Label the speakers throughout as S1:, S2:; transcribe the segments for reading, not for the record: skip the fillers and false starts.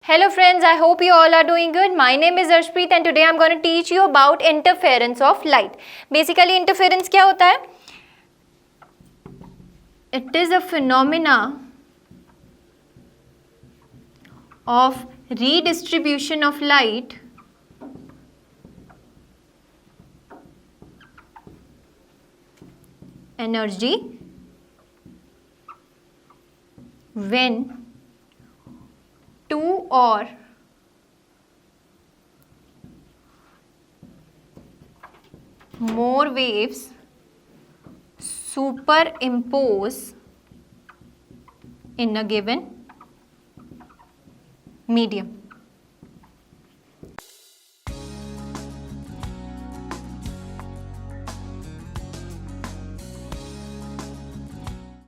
S1: Hello friends, I hope you all are doing good. My name is Arshpreet and today I'm going to teach you about interference of light. Basically interference क्या होता है? It is a phenomena of redistribution of light energy when two or more waves superimpose in a given medium.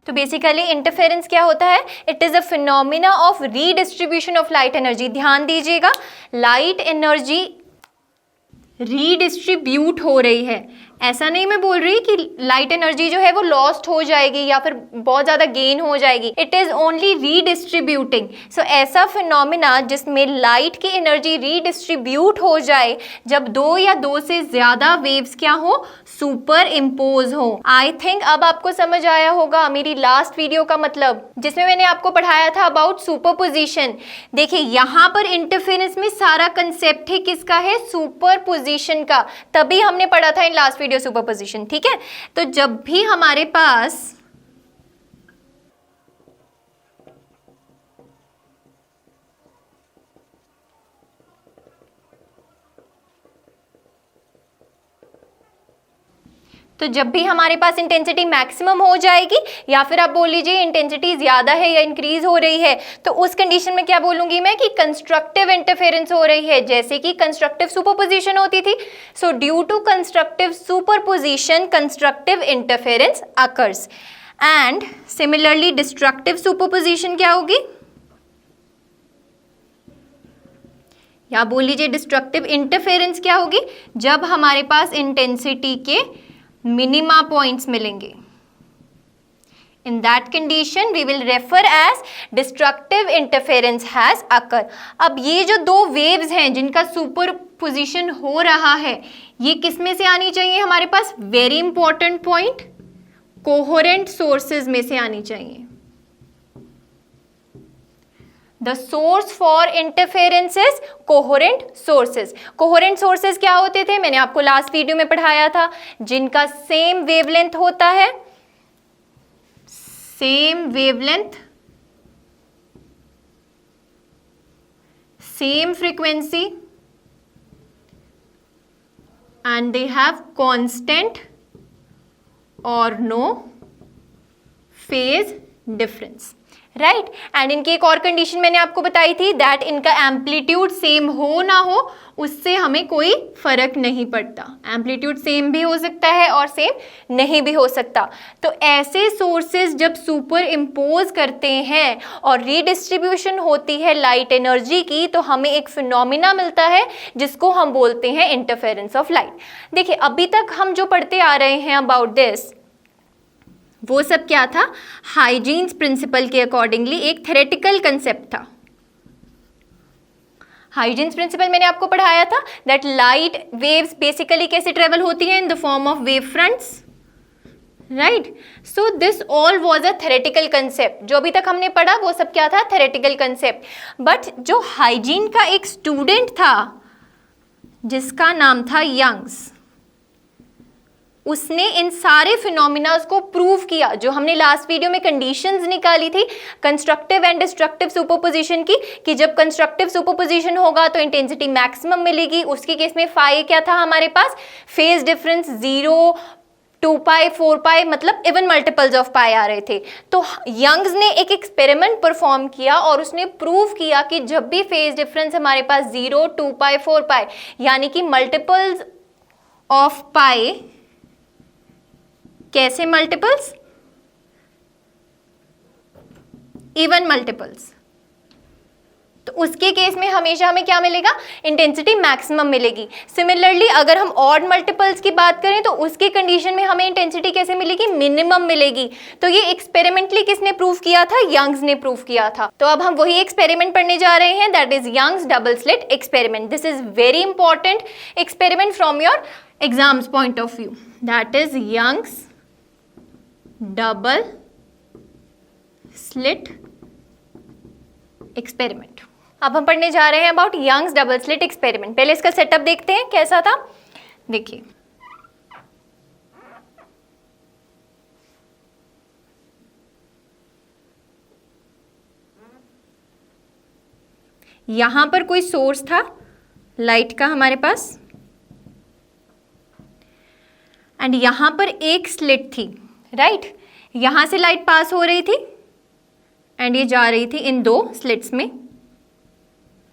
S1: तो basically interference क्या होता है? It is a phenomena of redistribution of light energy. ध्यान दीजिएगा, light energy redistribute हो रही है. ऐसा नहीं मैं बोल रही कि लाइट एनर्जी जो है वो लॉस्ट हो जाएगी या फिर बहुत ज़्यादा गेन हो जाएगी. It is only redistributing. So ऐसा फिनोमिना जिसमें लाइट की एनर्जी रीडिस्ट्रीब्यूट हो जाए जब दो या दो से ज़्यादा वेव्स क्या हो, सुपर इम्पोज हो. आई थिंक अब आपको समझ आया होगा मेरी लास्ट वीडियो का मतलब, जिसमें मैंने आपको पढ़ाया था अबाउट सुपरपोजिशन. देखिए यहाँ पर इंटरफेरेंस में सारा कंसेप्ट ही किसका है? सुपरपोजिशन का. तभी हमने पढ़ा था इन लास्ट वीडियो सुपरपोजिशन. ठीक है, तो जब भी हमारे पास इंटेंसिटी मैक्सिमम हो जाएगी या फिर आप बोल लीजिए इंटेंसिटी ज्यादा है या इंक्रीज हो रही है, तो उस कंडीशन में क्या बोलूंगी मैं कि कंस्ट्रक्टिव इंटरफेरेंस हो रही है, जैसे कि कंस्ट्रक्टिव सुपरपोजिशन होती थी. So due to constructive superposition constructive interference occurs. And similarly destructive superposition क्या होगी, या बोल लीजिए डिस्ट्रक्टिव इंटरफेरेंस क्या होगी, जब हमारे पास इंटेंसिटी के मिनिमा पॉइंट्स मिलेंगे. In that condition we will refer as destructive interference has occurred. अब ये जो दो waves हैं जिनका सुपरपोजिशन हो रहा है, ये किस में से आनी चाहिए हमारे पास? Very important point, coherent sources में से आनी चाहिए. The source for interference is coherent sources. Coherent sources क्या होते थे? मैंने आपको लास्ट वीडियो में पढ़ाया था, जिनका सेम वेवलेंथ होता है, same wavelength, same frequency, and they have constant or no phase difference. Right. And इनकी एक और कंडीशन मैंने आपको बताई थी, दैट इनका एम्पलीट्यूड सेम हो ना हो उससे हमें कोई फर्क नहीं पड़ता. एम्पलीट्यूड सेम भी हो सकता है और सेम नहीं भी हो सकता. तो ऐसे सोर्सेज जब सुपर इम्पोज करते हैं और रीडिस्ट्रीब्यूशन होती है लाइट एनर्जी की, तो हमें एक फिनोमिना मिलता है जिसको हम बोलते हैं इंटरफेरेंस ऑफ लाइट. देखिए अभी तक हम जो पढ़ते आ रहे हैं अबाउट दिस, वो सब क्या था? हाइजीन्स प्रिंसिपल के अकॉर्डिंगली एक थ्योरेटिकल कंसेप्ट था. हाइजीन्स प्रिंसिपल मैंने आपको पढ़ाया था दैट लाइट वेव्स बेसिकली कैसे ट्रेवल होती हैं? In the form of wave fronts. Right. So this all was a theoretical concept. जो अभी तक हमने पढ़ा वो सब क्या था? Theoretical concept. बट जो हाइजीन का एक स्टूडेंट था जिसका नाम था यंग्स, उसने इन सारे फिनोमिनास को प्रूव किया. जो हमने लास्ट वीडियो में कंडीशंस निकाली थी कंस्ट्रक्टिव एंड डिस्ट्रक्टिव सुपरपोजिशन की, कि जब कंस्ट्रक्टिव सुपरपोजिशन होगा तो इंटेंसिटी मैक्सिमम मिलेगी. उसके केस में फाई क्या था हमारे पास? फेज डिफरेंस 0, 2 पाई, 4 पाई, मतलब इवन मल्टीपल्स ऑफ पाई आ रहे थे. तो यंग्स ने एक एक्सपेरिमेंट परफॉर्म किया और उसने प्रूव किया कि जब भी फेज डिफरेंस हमारे पास 0, 2 पाई, 4 पाई यानी कि मल्टीपल्स ऑफ पाई, कैसे मल्टीपल्स? Even multiples. तो उसके केस में हमेशा हमें क्या मिलेगा, इंटेंसिटी मैक्सिमम मिलेगी। सिमिलरली अगर हम ऑड मल्टीपल्स की बात करें तो उसके कंडीशन में हमें इंटेंसिटी कैसे मिलेगी, मिनिमम मिलेगी। तो ये एक्सपेरिमेंटली किसने प्रूव किया था, यंग्स ने प्रूव किया था। तो अब हम वही एक्सपेरिमेंट पढ़ने जा रहे हैं, that is Young's double slit experiment. This is very important experiment from your exams point of view, that is Young's double slit experiment. अब हम पढ़ने जा रहे हैं about Young's double slit experiment. पहले इसका सेटअप देखते हैं कैसा था। देखिए, यहां पर कोई सोर्स था लाइट का हमारे पास, एंड यहां पर एक स्लिट थी, राइट। यहां से लाइट पास हो रही थी एंड ये जा रही थी इन दो स्लिट्स में।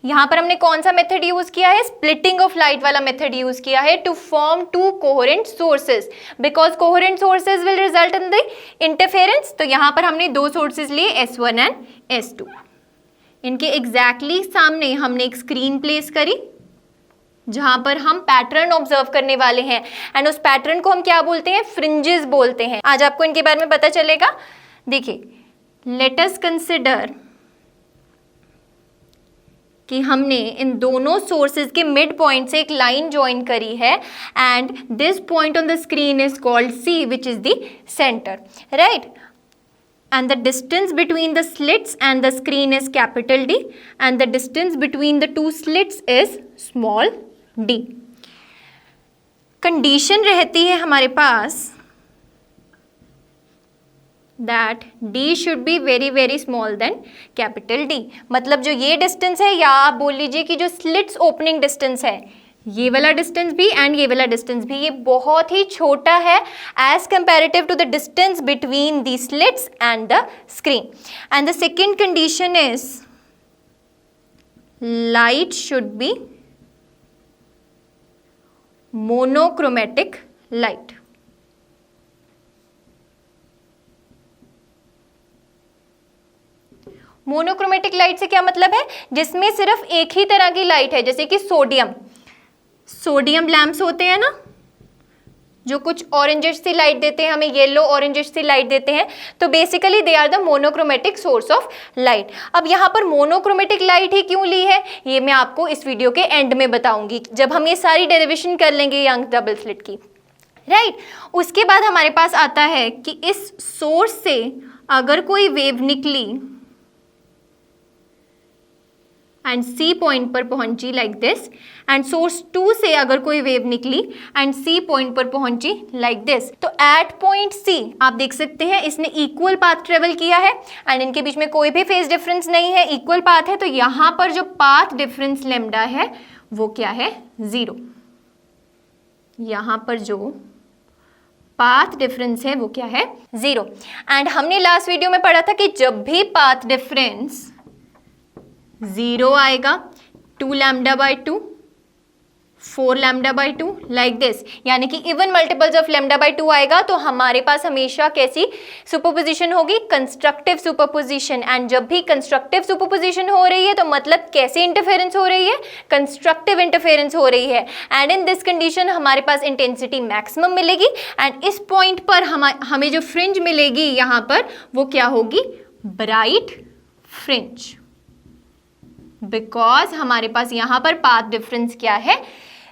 S1: यहां पर हमने कौन सा मेथड यूज किया है, स्प्लिटिंग ऑफ लाइट वाला मेथड यूज किया है to form two coherent sources, because coherent sources will result in the interference. तो यहां पर हमने दो सोर्सेज लिए S1 एंड S2। इनके एग्जैक्टली सामने हमने एक स्क्रीन प्लेस करी जहां पर हम पैटर्न ऑब्जर्व करने वाले हैं, एंड उस पैटर्न को हम क्या बोलते हैं, फ्रिंजेस बोलते हैं। आज आपको इनके बारे में पता चलेगा। देखिए, लेट अस कंसिडर कि हमने इन दोनों सोर्सेज के मिड पॉइंट से एक लाइन ज्वाइन करी है, and this point on the screen is called C, which is the centre, right. And the distance between the slits and the screen is capital D, and the distance between the two slits is small d. Condition रहती है हमारे पास that D should be very very small than capital D. मतलब जो ये distance है, या आप बोल लीजिए कि जो slits opening distance है, ये वाला डिस्टेंस भी एंड ये वाला डिस्टेंस भी, ये बहुत ही छोटा है as comparative to the distance between the slits and the screen. And the second condition is light should be monochromatic light. Monochromatic light से क्या मतलब है, जिसमें सिर्फ एक ही तरह की लाइट है, जैसे कि सोडियम लैंप्स होते हैं ना, जो कुछ ऑरेंजिश सी लाइट देते हैं हमें, येलो ऑरेंजिश सी लाइट देते हैं। तो basically they are the monochromatic source of light. अब यहाँ पर मोनोक्रोमेटिक लाइट ही क्यों ली है, ये मैं आपको इस वीडियो के एंड में बताऊंगी, जब हम ये सारी डेरिवेशन कर लेंगे यंग डबल स्लिट की, राइट। उसके बाद हमारे पास आता है कि इस सोर्स से अगर कोई वेव निकली एंड C पॉइंट पर पहुंची लाइक दिस, एंड सोर्स 2 से अगर कोई वेव निकली एंड C पॉइंट पर पहुंची लाइक दिस, तो एट पॉइंट C आप देख सकते हैं इसने इक्वल पाथ ट्रेवल किया है, एंड इनके बीच में कोई भी फेज डिफरेंस नहीं है, इक्वल पाथ है। तो यहाँ पर जो पाथ डिफरेंस लेमडा है वो क्या है, 0। यहाँ पर जो पाथ डिफरेंस है वो क्या है, 0। एंड हमने लास्ट वीडियो में पढ़ा था कि जब भी पाथ डिफरेंस 0 आएगा, 2 lambda by 2, 4 lambda by 2 like this, यानी कि even multiples of lambda by 2 आएगा, तो हमारे पास हमेशा कैसी सुपरपोजिशन होगी, कंस्ट्रक्टिव सुपरपोजिशन। एंड जब भी कंस्ट्रक्टिव सुपरपोजिशन हो रही है तो मतलब कैसी इंटरफेरेंस हो रही है, कंस्ट्रक्टिव इंटरफेरेंस हो रही है। एंड इन दिस कंडीशन हमारे पास इंटेंसिटी मैक्सिमम मिलेगी, एंड इस पॉइंट पर हमें जो फ्रिंज मिलेगी यहाँ पर वो क्या होगी, ब्राइट फ्रिंज, बिकॉज हमारे पास यहां पर पाथ डिफरेंस क्या है,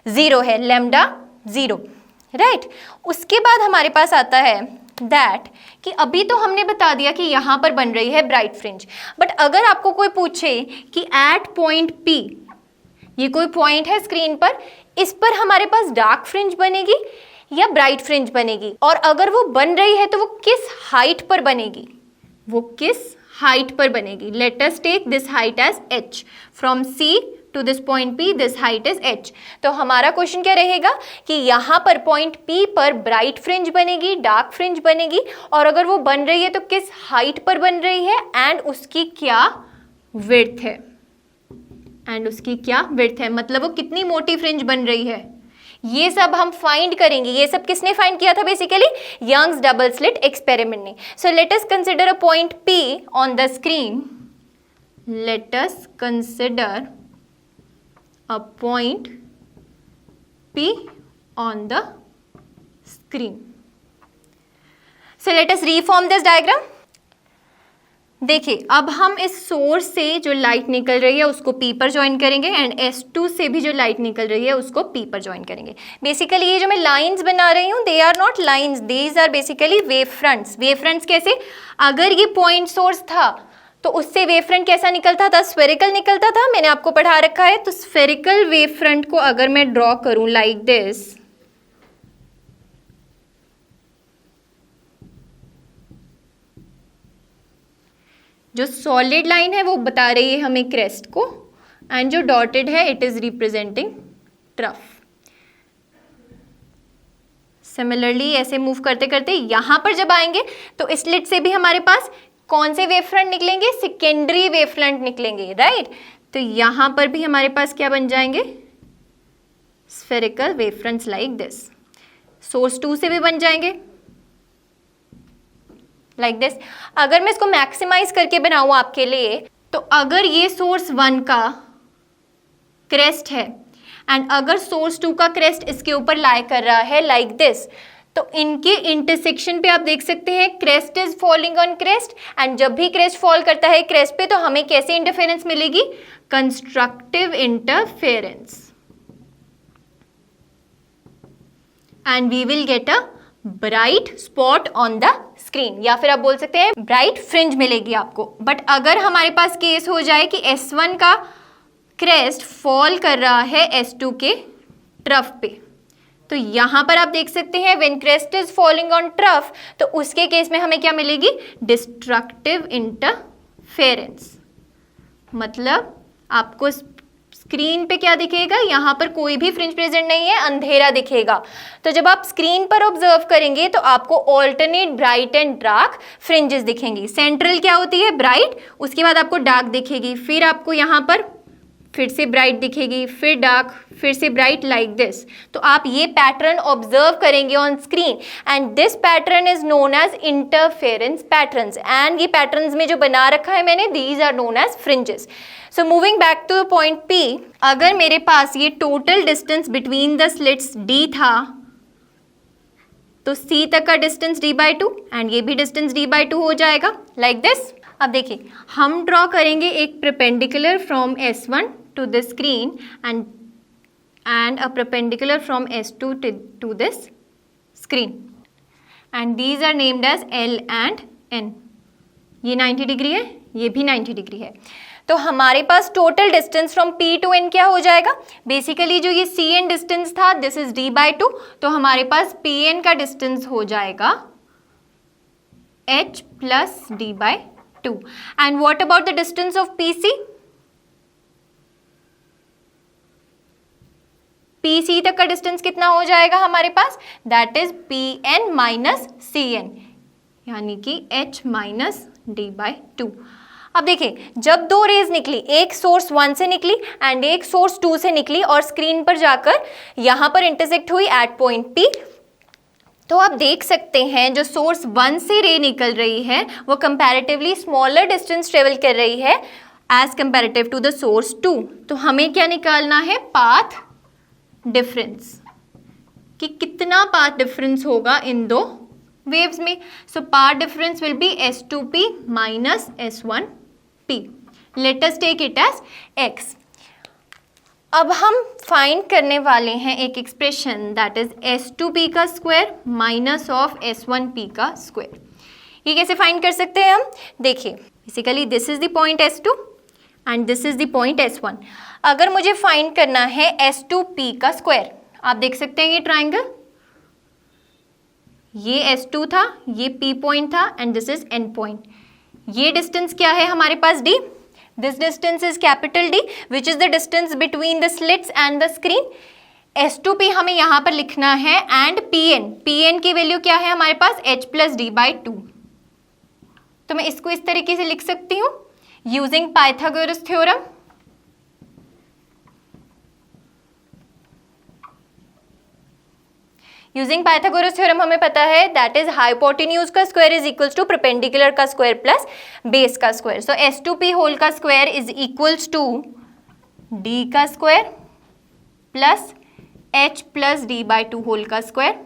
S1: 0 है, लैम्डा 0, राइट। उसके बाद हमारे पास आता है दैट कि अभी तो हमने बता दिया कि यहां पर बन रही है ब्राइट फ्रिंज, बट अगर आपको कोई पूछे कि एट पॉइंट P, ये कोई पॉइंट है स्क्रीन पर, इस पर हमारे पास डार्क फ्रिंज बनेगी या ब्राइट फ्रिंज बनेगी, और अगर वो बन रही है तो वो किस हाइट पर बनेगी, वो किस हाइट पर बनेगी। Let us take this height as h, from C to this point P this height is h। तो हमारा क्वेश्चन क्या रहेगा कि यहाँ पर पॉइंट P पर ब्राइट फ्रिंज बनेगी, डार्क फ्रिंज बनेगी, और अगर वो बन रही है तो किस हाइट पर बन रही है, एंड उसकी क्या विड्थ है, एंड उसकी क्या विड्थ है, मतलब वो कितनी मोटी फ्रिंज बन रही है, ये सब हम फाइंड करेंगे। ये सब किसने फाइंड किया था, basically Young's double slit experiment ने। So let us consider a point P on the screen let us consider a point P on the screen. So let us reform this diagram. देखिए अब हम इस source से जो light निकल रही है उसको P पर ज्वाइन करेंगे एंड S2 से भी जो लाइट निकल रही है उसको P पर ज्वाइन करेंगे. बेसिकली ये जो मैं लाइंस बना रही हूँ they are not lines, these are basically wave fronts. Wave fronts कैसे? अगर ये पॉइंट सोर्स था तो उससे वेव फ्रंट कैसा निकलता था? स्फेरिकल निकलता था. मैंने आपको पढ़ा रखा है. तो स्फेरिकल वेव फ्रंट को अगर मैं ड्रॉ करूं लाइक दिस, जो सॉलिड लाइन है वो बता रही है हमें क्रेस्ट को एंड जो डॉटेड है it is representing trough. Similarly ऐसे मूव करते करते यहां पर जब आएंगे तो इस स्लिट से भी हमारे पास कौन से वेव फ्रंट निकलेंगे? सेकेंडरी वेव फ्रंट निकलेंगे, राइट. तो यहां पर भी हमारे पास क्या बन जाएंगे? Spherical wave fronts like this. Source 2 से भी बन जाएंगे लाइक दिस. अगर मैं इसको मैक्सिमाइज करके बनाऊं आपके लिए, तो अगर ये सोर्स 1 का क्रेस्ट है एंड अगर सोर्स 2 का क्रेस्ट इसके ऊपर लाई कर रहा है लाइक दिस, तो इनके इंटरसेक्शन पे आप देख सकते हैं crest is falling on crest and जब भी क्रेस्ट फॉल करता है क्रेस्ट पे तो हमें कैसे इंटरफेरेंस मिलेगी? Constructive interference. And we will get a bright spot on the screen, या फिर आप बोल सकते हैं ब्राइट फ्रिंज मिलेगी आपको. बट अगर हमारे पास केस हो जाए कि S1 का क्रेस्ट फॉल कर रहा है S2 के ट्रफ पे, तो यहां पर आप देख सकते हैं when crest is falling on trough, तो उसके केस में हमें क्या मिलेगी? Destructive interference. मतलब आपको स्क्रीन पे क्या दिखेगा? यहाँ पर कोई भी फ्रिंज प्रेजेंट नहीं है, अंधेरा दिखेगा. तो जब आप स्क्रीन पर ऑब्जर्व करेंगे तो आपको alternate bright and dark fringes दिखेंगी. सेंट्रल क्या होती है? ब्राइट, उसके बाद आपको डार्क दिखेगी, फिर आपको यहाँ पर फिर से ब्राइट दिखेगी, फिर डार्क, फिर से ब्राइट लाइक दिस. तो आप ये पैटर्न ऑब्जर्व करेंगे on screen and this pattern is known as interference patterns. And ये पैटर्न्स में जो बना रखा है मैंने, these are known as fringes. So moving back to point P, अगर मेरे पास ये total distance between the slits D था तो C तक का डिस्टेंस D/2 एंड ये भी डिस्टेंस D/2 हो जाएगा लाइक दिस. अब देखिए हम ड्रॉ करेंगे एक perpendicular from S1 to this screen and a perpendicular from S2 to this screen and these are named as L and N. ये 90 डिग्री है, ये भी 90 डिग्री है. तो हमारे पास total distance from P to N क्या हो जाएगा? बेसिकली जो ये CN डिस्टेंस था दिस इज D/2, तो हमारे पास PN का डिस्टेंस हो जाएगा H plus D/2. And what about the distance of PC? PC तक का डिस्टेंस कितना हो जाएगा हमारे पास? That is PN minus CN, यानी कि H माइनस D/2. अब देखिए जब दो रेज निकली, एक सोर्स 1 से निकली एंड एक सोर्स 2 से निकली और स्क्रीन पर जाकर यहां पर इंटरसेक्ट हुई एट पॉइंट P, तो आप देख सकते हैं जो सोर्स 1 से रे निकल रही है वो कंपैरेटिवली स्मॉलर डिस्टेंस ट्रेवल कर रही है as comparative to the source 2. तो हमें क्या निकालना है? पाथ डिफरेंस, कि कितना पाथ डिफरेंस होगा इन दो वेव्स में. So path difference will be S2P minus S1P. Let us take it as x. अब हम फाइंड करने वाले हैं एक एक्सप्रेशन दैट इज S2P का स्क्वायर माइनस ऑफ S1P का स्क्वायर. ये कैसे फाइंड कर सकते हैं हम? देखिए basically this is the point S2 and this is the point S1. अगर मुझे फाइंड करना है S2P का स्क्वायर, आप देख सकते हैं ये ट्राइंगल, ये S2 था, ये P पॉइंट था and this is N point. ये डिस्टेंस क्या है हमारे पास? D. This distance is capital D which is the distance between the slits and the screen. S2P हमें यहाँ पर लिखना है एंड PN की वैल्यू क्या है हमारे पास? H plus D/2. तो मैं इसको इस तरीके से लिख सकती हूँ using Pythagoras theorem. Using Pythagoras theorem हमें पता है दैट इज हाइपोटेन्यूज का square is equals to perpendicular का स्क्वायर प्लस बेस का स्क्वायर। सो S2P होल का square is equals to D का square plus H plus D/2 whole का square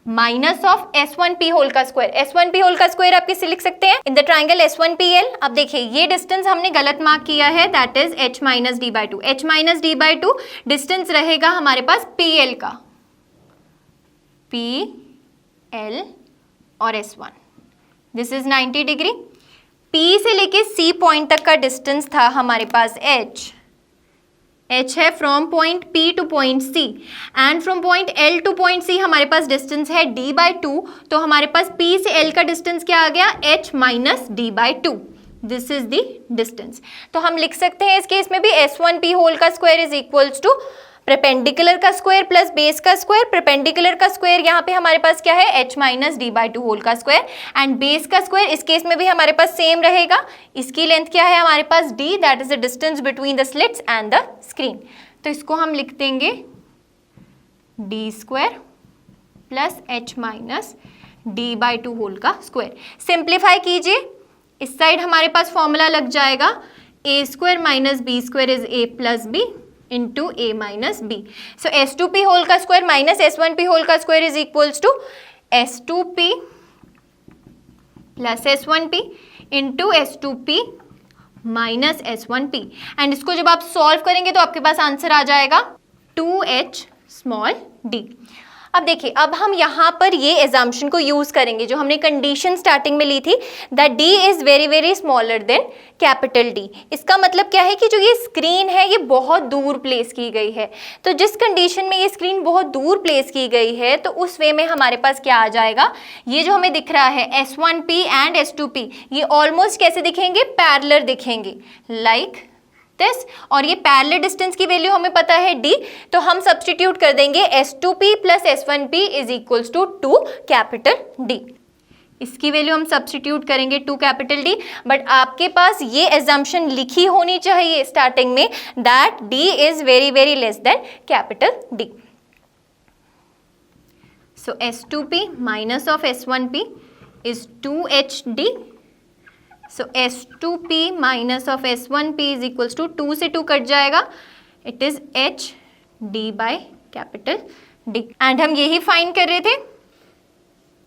S1: minus of S1P whole का square. S1P whole का square आप किससे लिख सकते हैं? In the triangle S1PL। अब देखिए ये डिस्टेंस हमने गलत मार्क किया है, that is H minus D/2। H minus D/2 distance रहेगा हमारे पास PL का, PL और S1। This is 90 degree. P से लेके C पॉइंट तक का डिस्टेंस था हमारे पास H है from point P two point C and from point L two point C हमारे पास डिस्टेंस है D/2। तो हमारे पास P से L का डिस्टेंस क्या आ गया? H minus D/2। This is the distance. तो हम लिख सकते हैं इस केस में भी S1P होल का square is equals to perpendicular का स्क्वायर प्लस बेस का स्क्वायर। परपेंडिकुलर का स्क्वायर यहाँ पे हमारे पास क्या है? H माइनस D/2 होल का स्क्वायर एंड बेस का स्क्वायर इस केस में भी हमारे पास सेम रहेगा। इसकी लेंथ क्या है हमारे पास? D, that is the distance between the slits and the screen. तो इसको हम लिख देंगे D square plus H minus D/2 whole का स्क्वायर। सिंप्लीफाई कीजिए, इस साइड हमारे पास फॉर्मूला लग जाएगा A square minus B square is A plus B into A minus B. So S2P whole का स्क्वायर माइनस S1P whole का square is equals to S2P plus S1P into S2P minus S1P। And इसको जब आप solve करेंगे तो आपके पास answer आ जाएगा 2H small d। अब देखिए, अब हम यहाँ पर ये एजम्पशन को यूज करेंगे जो हमने कंडीशन स्टार्टिंग में ली थी, that D is very very smaller than capital D। इसका मतलब क्या है कि जो ये स्क्रीन है ये बहुत दूर प्लेस की गई है। तो जिस कंडीशन में ये स्क्रीन बहुत दूर प्लेस की गई है तो उस वे में हमारे पास क्या आ जाएगा? ये जो हमें दिख रहा है S1P एंड S2P ये ऑलमोस्ट कैसे दिखेंगे? पैरेलल दिखेंगे, लाइक दिस। और ये पैरेलल डिस्टेंस की वैल्यू हमें पता है D, तो हम सब्स्टिट्यूट कर देंगे S2P plus S1P is equals to 2 capital D। इसकी वैल्यू हम सब्स्टिट्यूट करेंगे 2 कैपिटल D, बट आपके पास ये एजम्पशन लिखी होनी चाहिए स्टार्टिंग में that D is very very less than capital D। So S2P minus of S1P is 2HD। So S2P minus of S1P is equals to 2 से 2 cut जाएगा, it is HD by capital D। And हम यही find कर रहे थे,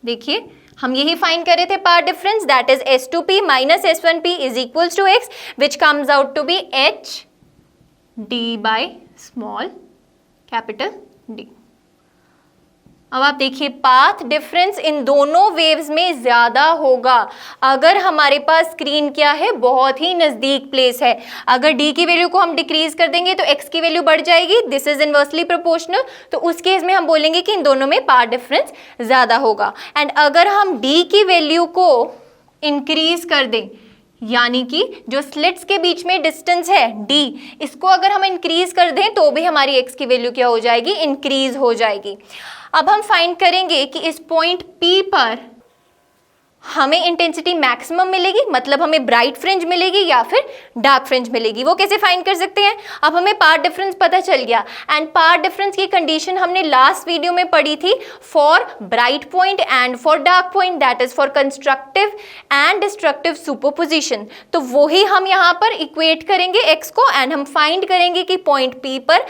S1: देखिए हम यही फाइंड कर रहे थे path difference, that is S2P minus S1P is equals to X which comes out to be HD by small capital D। अब आप देखिए पाथ डिफरेंस इन दोनों वेव्स में ज्यादा होगा अगर हमारे पास स्क्रीन क्या है? बहुत ही नजदीक प्लेस है। अगर D की वैल्यू को हम डिक्रीज कर देंगे तो X की वैल्यू बढ़ जाएगी, दिस इज इनवर्सली प्रोपोर्शनल। तो उस केस में हम बोलेंगे कि इन दोनों में पाथ डिफरेंस ज्यादा होगा। एंड अगर हम D की वैल्यू को इंक्रीज कर दें, यानी कि जो स्लिट्स के बीच में डिस्टेंस है D, इसको अगर हम इंक्रीज कर दें तो भी हमारी X की वैल्यू क्या हो जाएगी? इंक्रीज हो जाएगी। अब हम फाइंड करेंगे कि इस पॉइंट P पर हमें इंटेंसिटी मैक्सिमम मिलेगी, मतलब हमें ब्राइट फ्रिंज मिलेगी या फिर डार्क फ्रिंज मिलेगी। वो कैसे फाइंड कर सकते हैं? अब हमें पाथ डिफरेंस पता चल गया एंड पाथ डिफरेंस की कंडीशन हमने लास्ट वीडियो में पढ़ी थी for bright point and for dark point, that is for constructive and destructive superposition. तो वही हम यहाँ पर इक्वेट करेंगे x को एंड हम फाइंड करेंगे कि पॉइंट P पर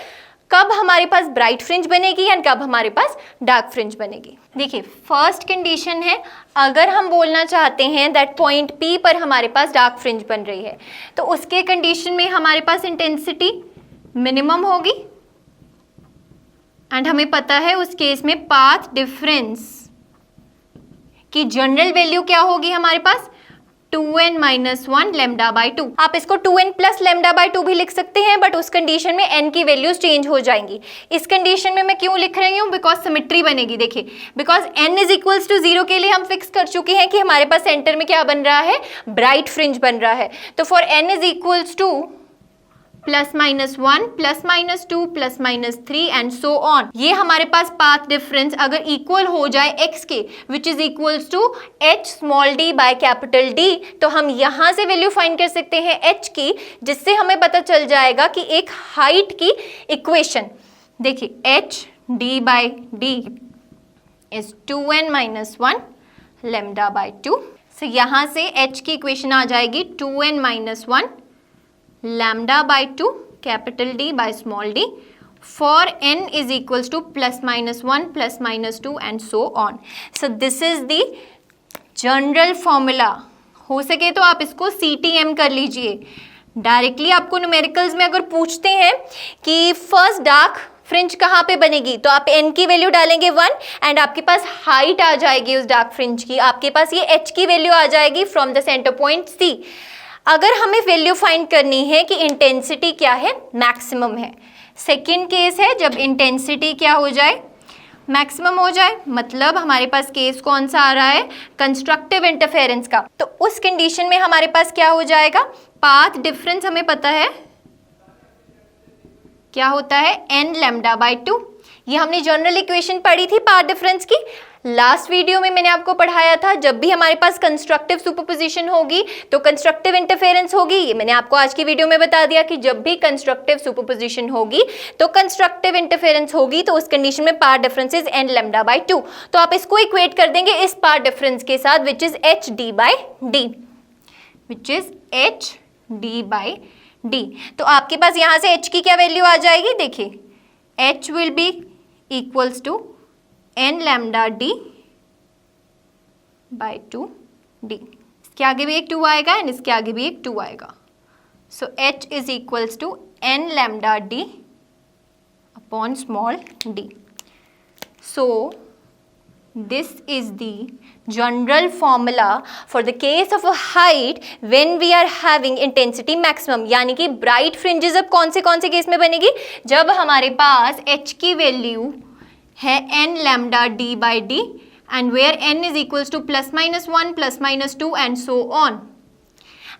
S1: कब हमारे पास ब्राइट फ्रिंज बनेगी एंड कब हमारे पास डार्क फ्रिंज बनेगी। देखिए फर्स्ट कंडीशन है, अगर हम बोलना चाहते हैं दैट पॉइंट P पर हमारे पास डार्क फ्रिंज बन रही है तो उसके कंडीशन में हमारे पास इंटेंसिटी मिनिमम होगी एंड हमें पता है उस केस में पाथ डिफरेंस की जनरल वैल्यू क्या होगी हमारे पास? 2n minus 1 lambda by 2। आप इसको 2n प्लस लेमडा बाई 2 भी लिख सकते हैं, बट उस कंडीशन में n की वैल्यूज चेंज हो जाएंगी। इस कंडीशन में मैं क्यों लिख रही हूँ? बिकॉज सिमेट्री बनेगी। देखिए because n is equals to 0 के लिए हम फिक्स कर चुके हैं कि हमारे पास सेंटर में क्या बन रहा है? ब्राइट फ्रिंज बन रहा है। तो for n is equals to plus minus 1 plus minus 2 plus minus 3 and so on, ये हमारे पास पाथ डिफरेंस अगर इक्वल हो जाए x के which is equals to h small d by capital D, तो हम यहाँ से वैल्यू फाइंड कर सकते हैं h की, जिससे हमें पता चल जाएगा कि एक हाइट की इक्वेशन, देखिए h d by d is 2n minus 1 lambda by 2। So यहाँ से h की इक्वेशन आ जाएगी 2n minus 1 lambda by 2 capital D by small d for n is equals to plus minus 1 plus minus 2 and so on. So this is the general formula. हो सके तो आप इसको CTM कर लीजिए। डायरेक्टली आपको न्यूमेरिकल्स में अगर पूछते हैं कि फर्स्ट डार्क फ्रिंज कहाँ पे बनेगी तो आप n की वैल्यू डालेंगे 1 एंड आपके पास हाइट आ जाएगी उस डार्क फ्रिंज की, आपके पास ये h की वैल्यू आ जाएगी from the centre point C। अगर हमें वैल्यू फाइंड करनी है कि इंटेंसिटी क्या है, मैक्सिमम है। सेकेंड केस है जब इंटेंसिटी क्या हो जाए, मैक्सिमम हो जाए, मतलब हमारे पास केस कौन सा आ रहा है, कंस्ट्रक्टिव इंटरफेरेंस का। तो उस कंडीशन में हमारे पास क्या हो जाएगा, पाथ डिफरेंस हमें पता है क्या होता है, n लैम्डा बाय 2। ये हमने जनरल इक्वेशन पढ़ी थी पाथ डिफरेंस की, लास्ट वीडियो में मैंने आपको पढ़ाया था। जब भी हमारे पास कंस्ट्रक्टिव सुपरपोजिशन होगी तो कंस्ट्रक्टिव इंटरफेरेंस होगी। ये मैंने आपको आज की वीडियो में बता दिया कि जब भी कंस्ट्रक्टिव सुपरपोजिशन होगी तो कंस्ट्रक्टिव इंटरफेरेंस होगी, तो उस कंडीशन में path difference is n lambda by 2। तो आप इसको इक्वेट कर देंगे इस पाथ डिफरेंस के साथ which is h d by d, which is h d by d। तो आपके पास यहाँ से h की क्या वैल्यू आ जाएगी, देखिए h will be equals to n lambda d by 2d। इसके आगे भी एक 2 आएगा एंड इसके आगे भी एक 2 आएगा। So h is equals to n lambda d upon small d। So this is the general formula for the case of a height when we are having intensity maximum। यानी कि ब्राइट फ्रिंजेस अब कौन से case में बनेगी, जब हमारे पास h की वैल्यू है n lambda d by d and where n is equals to plus minus 1 plus minus 2 and so on.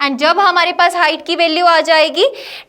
S1: And जब हमारे पास हाइट की वैल्यू आ जाएगी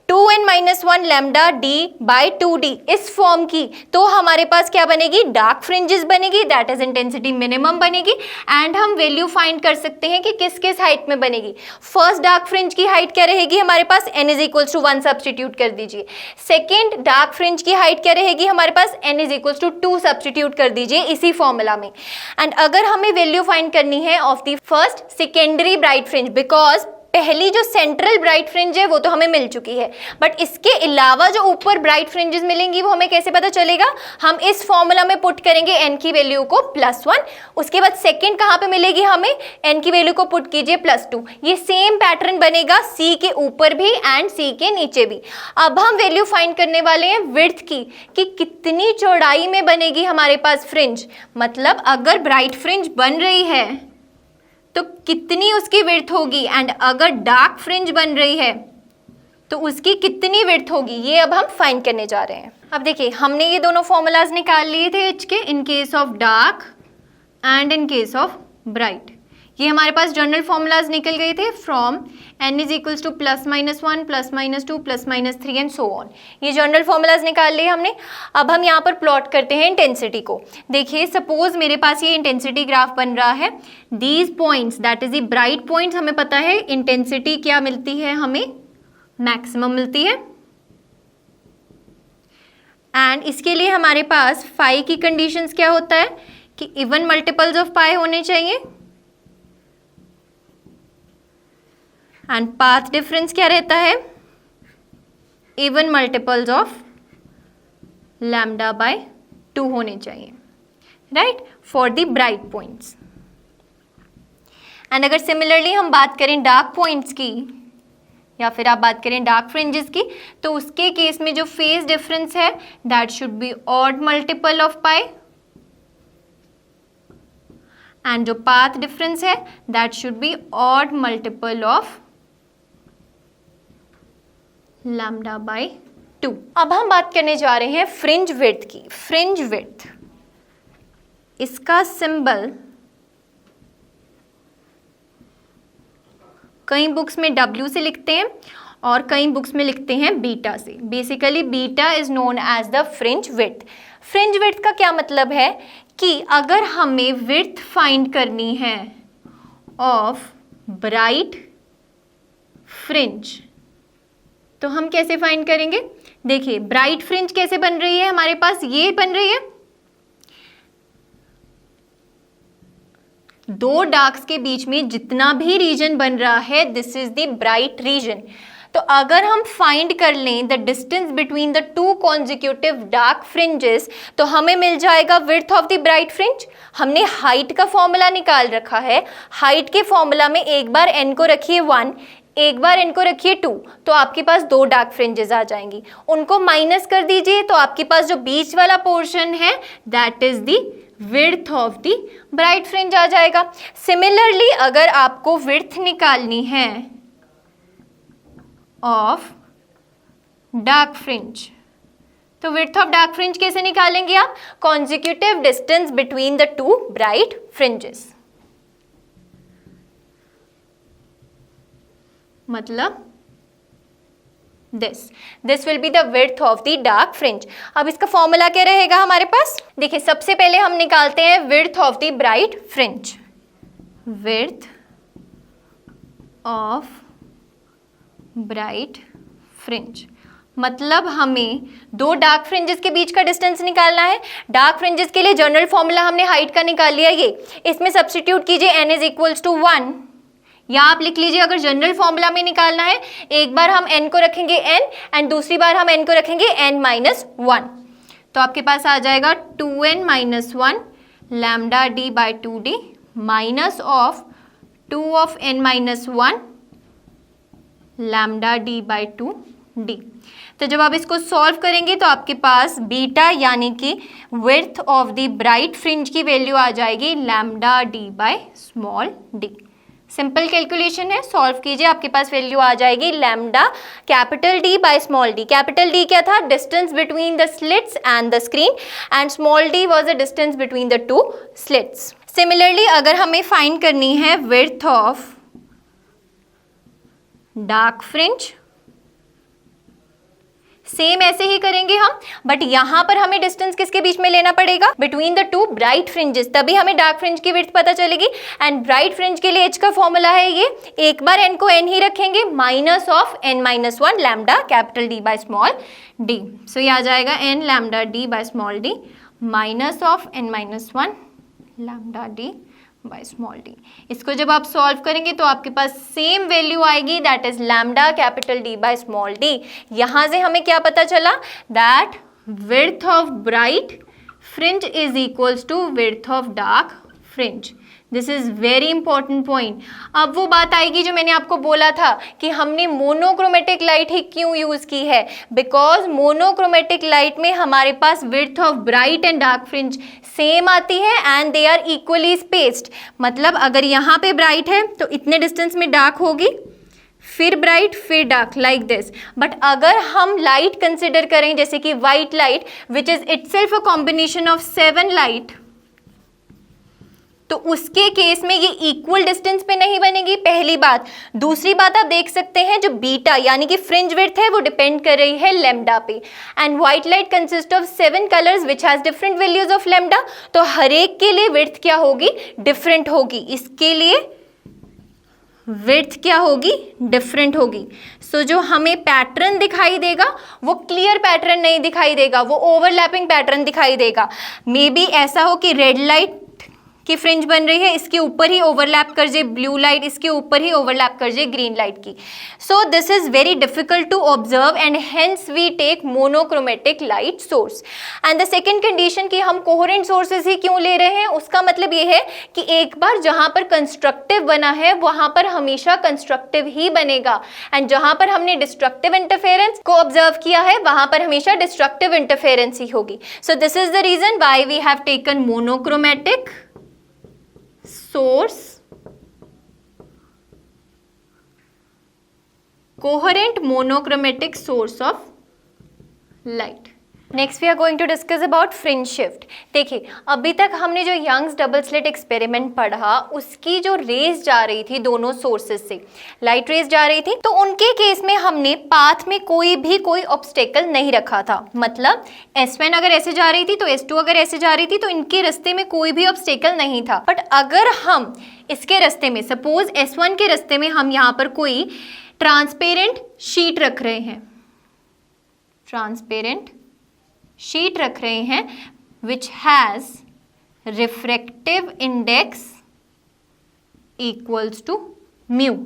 S1: 2n minus 1 lambda d by 2d इस फॉर्म की, तो हमारे पास क्या बनेगी, डार्क फ्रिंजेस बनेगी, दैट इज इंटेंसिटी मिनिमम बनेगी। एंड हम वैल्यू फाइंड कर सकते हैं कि किस किस हाइट में बनेगी। फर्स्ट डार्क फ्रिंज की हाइट क्या रहेगी हमारे पास, n is equals to 1 substitute कर दीजिए। सेकेंड डार्क फ्रिंज की हाइट क्या रहेगी हमारे पास, n is equals to 2 substitute कर दीजिए इसी फॉर्मूला में। एंड अगर हमें वैल्यू फाइंड करनी है of the first secondary bright fringe, because पहली जो सेंट्रल ब्राइट फ्रिंज है वो तो हमें मिल चुकी है, बट इसके अलावा जो ऊपर ब्राइट फ्रिंजेस मिलेंगी वो हमें कैसे पता चलेगा, हम इस फॉर्मूला में पुट करेंगे n की वैल्यू को +1। उसके बाद सेकंड कहाँ पे मिलेगी हमें, n की वैल्यू को पुट कीजिए +2। ये सेम पैटर्न बनेगा c के ऊपर भी एंड c के नीचे भी। अब हम वैल्यू फाइंड करने वाले हैं विड्थ की, कि कितनी चौड़ाई में बनेगी हमारे पास फ्रिंज। मतलब अगर ब्राइट फ्रिंज बन रही है तो कितनी उसकी विड्थ होगी, एंड अगर डार्क फ्रिंज बन रही है तो उसकी कितनी विड्थ होगी, ये अब हम फाइंड करने जा रहे हैं। अब देखिए हमने ये दोनों फॉर्मूलाज निकाल लिए थे h के, in case of dark and in case of bright. ये हमारे पास जनरल फॉर्मूलाज निकल गए थे from n is equals to +-1 +-2 +-3 and so on. ये जनरल फॉर्मूलाज निकाल लिए हमने। अब हम यहाँ पर प्लॉट करते हैं इंटेंसिटी को। देखिए सपोज मेरे पास ये इंटेंसिटी ग्राफ बन रहा है, these points that is the bright points, हमें पता है इंटेंसिटी क्या मिलती है, हमें मैक्सिमम मिलती है। एंड इसके लिए हमारे पास फाई की कंडीशंस क्या होता है कि इवन मल्टीपल्स ऑफ पाई होने चाहिए, एंड पाथ डिफरेंस क्या रहता है, even multiples of lambda by 2 होने चाहिए, right, for the bright points. And अगर सिमिलरली हम बात करें डार्क पॉइंट्स की, या फिर आप बात करें डार्क फ्रिंजेस की, तो उसके केस में जो फेज डिफरेंस है that should be odd multiple of pi, and जो पाथ डिफरेंस है that should be odd multiple of lambda by 2। अब हम बात करने जा रहे हैं फ्रिंज विड्थ की। फ्रिंज विड्थ, इसका सिंबल कई बुक्स में W से लिखते हैं और कई बुक्स में लिखते हैं बीटा से। Basically beta is known as the fringe width. Fringe width का क्या मतलब है कि अगर हमें विड्थ फाइंड करनी है ऑफ ब्राइट फ्रिंज तो हम कैसे फाइंड करेंगे। देखिए ब्राइट फ्रिंज कैसे बन रही है हमारे पास, ये बन रही है, दो डार्क्स के बीच में जितना भी रीजन बन रहा है, this is the bright region. तो अगर हम फाइंड कर लें the distance between the two consecutive dark fringes, तो हमें मिल जाएगा width of the bright fringe. हमने हाइट का फॉर्मूला निकाल रखा है, हाइट के फॉर्मूला में एक बार n को रखिए 1, एक बार n को रखिए 2, तो आपके पास दो डार्क फ्रिंजेस आ जाएंगी। उनको माइनस कर दीजिए तो आपके पास जो बीच वाला पोर्शन है that is the width of the bright fringe आ जाएगा। सिमिलरली अगर आपको विड्थ निकालनी है ऑफ डार्क फ्रिंज, तो विड्थ ऑफ डार्क फ्रिंज कैसे निकालेंगे आप? Consecutive distance between the two bright fringes, मतलब this will be the width of the dark fringe. अब इसका फॉर्मूला क्या रहेगा हमारे पास? देखिए सबसे पहले हम निकालते हैं width of the bright fringe. Width of bright fringe मतलब हमें दो डार्क फ्रिंजेस के बीच का डिस्टेंस निकालना है। डार्क फ्रिंजेस के लिए जनरल फॉर्मूला हमने हाइट का निकाल लिया, ये इसमें सब्स्टिट्यूट कीजिए n इज इक्वल्स टू 1, या आप लिख लीजिए अगर जनरल फॉर्मूला में निकालना है, एक बार हम n को रखेंगे n एंड दूसरी बार हम n को रखेंगे n माइनस 1, तो आपके पास आ जाएगा 2n minus 1 lambda d by 2d minus of 2 of n minus 1 lambda d by 2d। तो जब आप इसको सॉल्व करेंगे तो आपके पास बीटा यानी कि width of the bright fringe की वैल्यू आ जाएगी lambda d by small d। Simple calculation है, सॉल्व कीजिए, आपके पास वैल्यू आ जाएगी lambda capital D by small d। Capital D क्या था? Distance between the slits and the screen, and small d was the distance between the two slits. Similarly अगर हमें find करनी है width of dark fringe, same ऐसे ही करेंगे हम, but यहां पर हमें डिस्टेंस किसके बीच में लेना पड़ेगा? Between the two bright fringes, तभी हमें डार्क फ्रिंज की विड्थ पता चलेगी। एंड ब्राइट फ्रिंज के लिए h का फॉर्मूला है ये, एक बार n को n ही रखेंगे minus of n minus 1 lambda capital D by small d। So ये आ जाएगा n lambda d by small d minus of n minus 1 lambda d by small d। इसको जब आप सॉल्व करेंगे तो आपके पास सेम वैल्यू आएगी, that is lambda capital D by small d। यहां से हमें क्या पता चला? That width of bright fringe is equals to width of dark fringe. This is very important point. अब वो बात आएगी जो मैंने आपको बोला था कि हमने मोनोक्रोमेटिक लाइट ही क्यों यूज की है, बिकॉज मोनोक्रोमेटिक लाइट में हमारे पास width of bright and dark fringe same आती है and they are equally spaced. मतलब अगर यहाँ पे ब्राइट है तो इतने डिस्टेंस में डार्क होगी, फिर ब्राइट फिर डार्क लाइक दिस। बट अगर हम लाइट कंसिडर करें जैसे कि white light which is itself a combination of 7 light, तो उसके केस में ये इक्वल डिस्टेंस पे नहीं बनेगी, पहली बात। दूसरी बात आप देख सकते हैं जो बीटा यानी कि फ्रिंज विड्थ है वो डिपेंड कर रही है लैम्डा पे, and white light consist of 7 colours which has different values of lambda, तो हर एक के लिए विड्थ क्या होगी? डिफरेंट होगी। इसके लिए विड्थ क्या होगी? डिफरेंट होगी। सो जो हमें पैटर्न दिखाई देगा वो क्लियर पैटर्न नहीं दिखाई देगा, वो ओवरलैपिंग पैटर्न दिखाई देगा। मे बी ऐसा हो कि रेड लाइट की फ्रिंज बन रही है, इसके ऊपर ही ओवरलैप कर जाए ब्लू लाइट, इसके ऊपर ही ओवरलैप कर जाए ग्रीन लाइट की। So this is very difficult to observe and hence we take monochromatic light source. And the second condition कि हम कोहेरेंट सोर्सेज ही क्यों ले रहे हैं, उसका मतलब ये है कि एक बार जहां पर कंस्ट्रक्टिव बना है वहां पर हमेशा कंस्ट्रक्टिव ही बनेगा, एंड जहां पर हमने डिस्ट्रक्टिव इंटरफेरेंस को ऑब्जर्व किया है वहां पर हमेशा डिस्ट्रक्टिव इंटरफेरेंस ही होगी। So this is the reason why we have taken monochromatic source, coherent monochromatic source of light. Next we are going to discuss about fringe shift. देखिए अभी तक हमने जो यंग्स डबल स्लिट एक्सपेरिमेंट पढ़ा उसकी जो रेज जा रही थी दोनों सोर्सेज से, लाइट रेज जा रही थी, तो उनके केस में हमने पाथ में कोई ऑब्स्टेकल नहीं रखा था। मतलब S1 अगर ऐसे जा रही थी तो S2 अगर ऐसे जा रही थी, तो इनके रास्ते में कोई भी ऑब्स्टेकल नहीं था। बट अगर हम इसके रास्ते में, सपोज S1 के रास्ते में हम यहाँ पर कोई ट्रांसपेरेंट शीट रख रहे हैं, ट्रांसपेरेंट शीट रख रहे हैं which has refractive index equals to mu.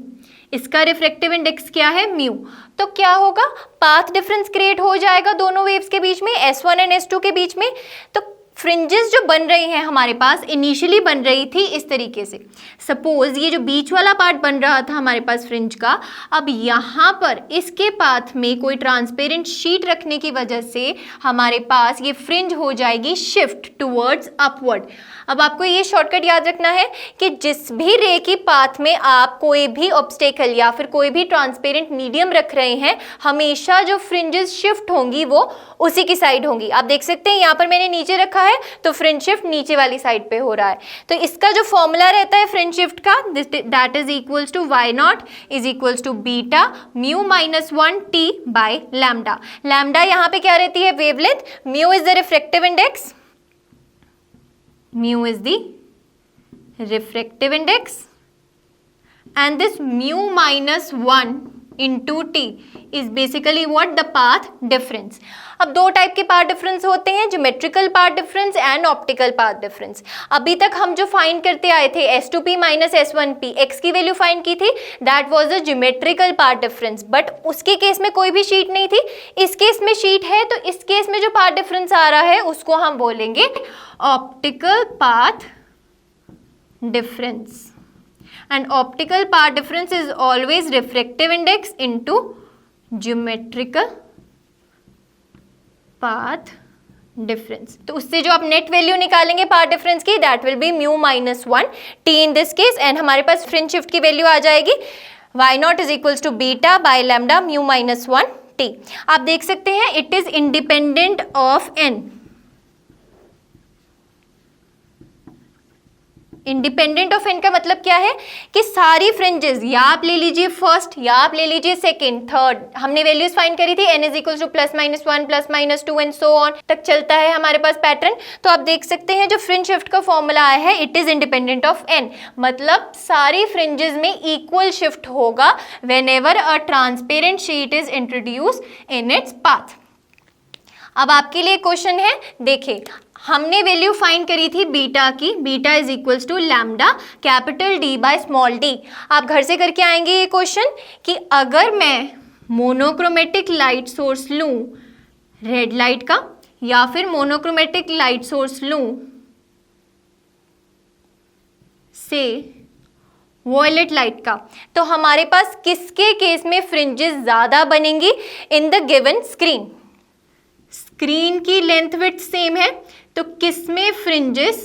S1: इसका रिफ्रैक्टिव इंडेक्स क्या है? म्यू। तो क्या होगा? पाथ डिफरेंस क्रिएट हो जाएगा दोनों वेव्स के बीच में, S1 एंड S2 के बीच में। तो फ्रिंजेस जो बन रही हैं हमारे पास, इनिशियली बन रही थी इस तरीके से। सपोज ये जो बीच वाला पार्ट बन रहा था हमारे पास फ्रिंज का, अब यहाँ पर इसके पाथ में कोई ट्रांसपेरेंट शीट रखने की वजह से हमारे पास ये फ्रिंज हो जाएगी शिफ्ट टुवर्ड्स अपवर्ड। अब आपको ये शॉर्टकट याद रखना है कि जिस भी रे की पाथ में आप कोई भी ऑब्स्टेकल या फिर कोई भी ट्रांसपेरेंट मीडियम रख रहे हैं, हमेशा जो फ्रिंजेस शिफ्ट होंगी वो उसी की साइड होंगी। आप देख सकते हैं यहाँ पर मैंने नीचे रखा है तो फ्रिंज शिफ्ट नीचे वाली साइड पे हो रहा है। तो इसका जो फॉर्मूला रहता है फ्रिंज शिफ्ट का, that is equals to y not is equals to beta mu minus 1 t by lambda. Lambda यहाँ पे क्या रहती है? Wavelength. Mu is the refractive index, mu is the refractive index, and this mu minus 1 into t is basically what? The path difference. अब दो type के path difference होते हैं, geometrical path difference and optical path difference. अभी तक हम जो find करते आए थे S2p माइनस S1p, x की वैल्यू फाइंड की थी, that was the geometrical path difference. But उसके केस में कोई भी शीट नहीं थी, इस केस में शीट है, तो इस केस में जो पाथ डिफरेंस आ रहा है उसको हम बोलेंगे optical path difference. And optical path difference is always refractive index into geometrical path difference. तो उससे जो आप नेट वैल्यू निकालेंगे पाथ डिफरेंस की, that will be mu minus 1 t in this case, and हमारे पास फ्रिंज शिफ्ट की value आ जाएगी y not is equals to beta by lambda mu minus 1 t। आप देख सकते हैं it is independent of n। Independent of N का मतलब क्या है कि सारी फ्रिंजेस, या आप ले लीजिए फर्स्ट या आप ले लीजिए सेकंड, थर्ड, हमने वैल्यूज फाइंड करी थी n is equal to plus minus 1 plus minus 2 and so on तक चलता है हमारे पास पैटर्न। तो आप देख सकते हैं जो फ्रिंज शिफ्ट का फॉर्मूला आया है, it is independent of n, मतलब सारी फ्रिंजेस में इक्वल शिफ्ट होगा whenever a transparent sheet is introduce in its path. अब आपके लिए क्वेश्चन है, देखिए हमने वैल्यू फाइंड करी थी बीटा की, beta is equals to lambda capital D by small d। आप घर से करके आएंगे ये क्वेश्चन कि अगर मैं मोनोक्रोमेटिक लाइट सोर्स लूं रेड लाइट का, या फिर मोनोक्रोमेटिक लाइट सोर्स लूं से वॉयलेट लाइट का, तो हमारे पास किसके केस में फ्रिंजेस ज्यादा बनेंगी in the given screen? Screen की लेंथ विड्थ सेम है, तो किसमें फ्रिंजेस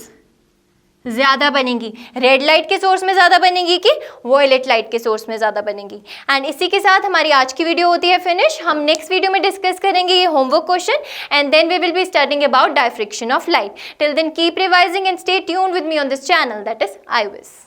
S1: ज्यादा बनेंगी? रेड लाइट के सोर्स में ज्यादा बनेगी कि वॉयलेट लाइट के सोर्स में ज्यादा बनेगी? एंड इसी के साथ हमारी आज की वीडियो होती है फिनिश। हम नेक्स्ट वीडियो में डिस्कस करेंगे ये homework question, and then we will be studying about diffraction of light. Till then keep revising and stay tuned with me on this channel, that is IVIS।